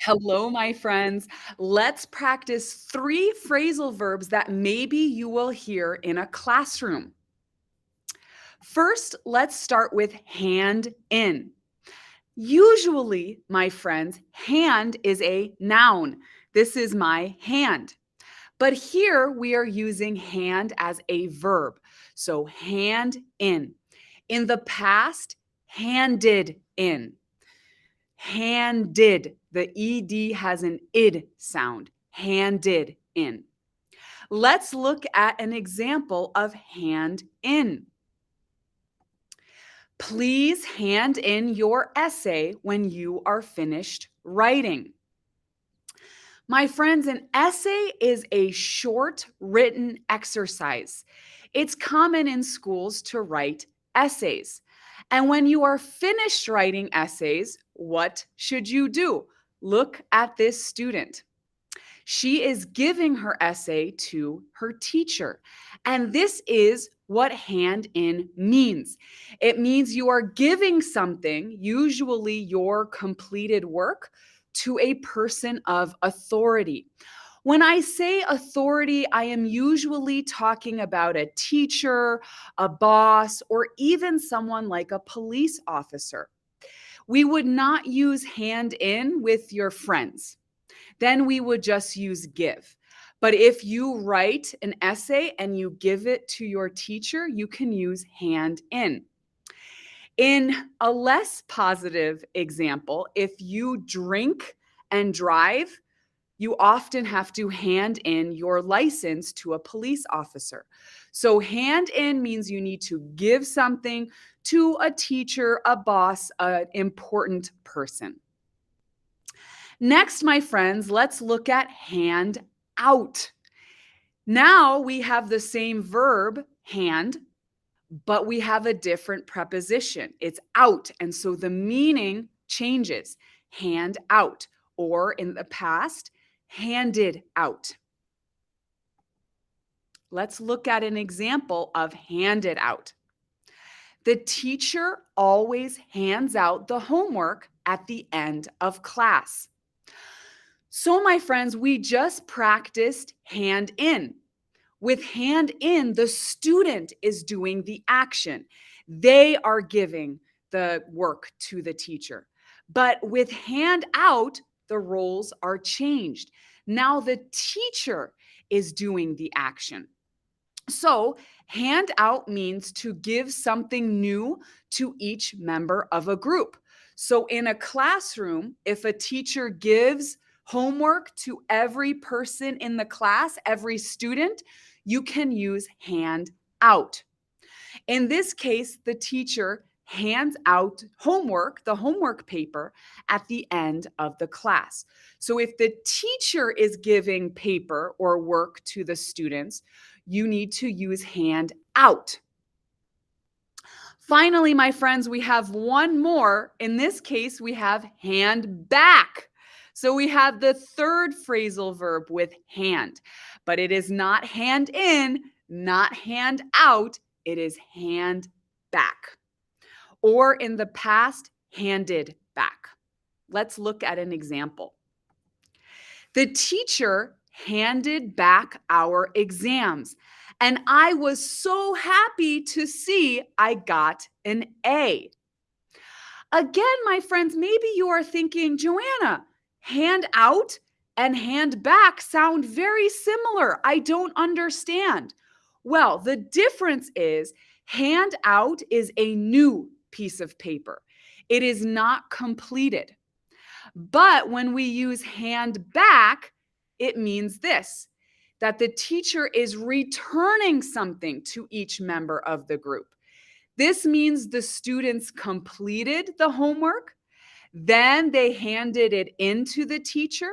Hello, my friends. Let's practice three phrasal verbs that maybe you will hear in a classroom. First, let's start with hand in. Usually, my friends, hand is a noun. This is my hand. But here we are using hand as a verb. So, hand in. In the past, handed in. Handed. The ed has an id sound. Handed in. Let's look at an example of hand in. Please hand in your essay when you are finished writing. My friends, an essay is a short written exercise. It's common in schools to write essays. And when you are finished writing essays, what should you do? Look at this student. She is giving her essay to her teacher. And this is what hand in means. It means you are giving something, usually your completed work, to a person of authority. When I say authority, I am usually talking about a teacher, a boss, or even someone like a police officer. We would not use hand in with your friends. Then we would just use give. But if you write an essay and you give it to your teacher, you can use hand in. In a less positive example, if you drink and drive, you often have to hand in your license to a police officer. So hand in means you need to give something to a teacher, a boss, an important person. Next, my friends, let's look at hand out. Now we have the same verb, hand, but we have a different preposition. It's out. And so the meaning changes. Hand out, or in the past, handed out. Let's look at an example of handed out. The teacher always hands out the homework at the end of class. So, my friends, we just practiced hand in. With hand in, the student is doing the action. They are giving the work to the teacher. But with hand out, the roles are changed. Now the teacher is doing the action. So, hand out means to give something new to each member of a group. So, in a classroom, if a teacher gives homework to every person in the class, every student, you can use hand out. In this case, the teacher hands out homework, the homework paper, at the end of the class. So if the teacher is giving paper or work to the students, you need to use hand out. Finally, my friends, we have one more. In this case, we have hand back. So we have the third phrasal verb with hand, but it is not hand in, not hand out, it is hand back. Or in the past, handed back. Let's look at an example. The teacher handed back our exams, and I was so happy to see I got an A. Again, my friends, maybe you are thinking, Joanna, hand out and hand back sound very similar. I don't understand. Well, the difference is hand out is a new piece of paper. It is not completed. But when we use hand back, it means this, that the teacher is returning something to each member of the group. This means the students completed the homework, then they handed it into the teacher,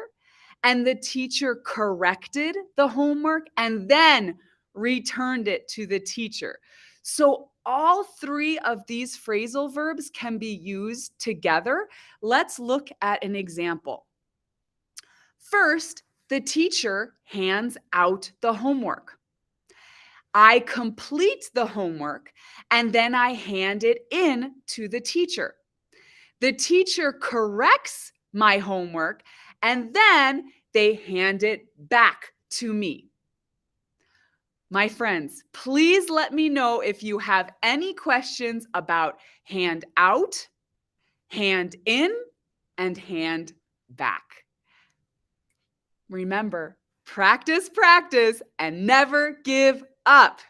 and the teacher corrected the homework and then returned it to the teacher. So all three of these phrasal verbs can be used together. Let's look at an example. First, the teacher hands out the homework. I complete the homework and then I hand it in to the teacher. The teacher corrects my homework and then they hand it back to me. My friends, please let me know if you have any questions about hand out, hand in, and hand back. Remember, practice, practice, and never give up.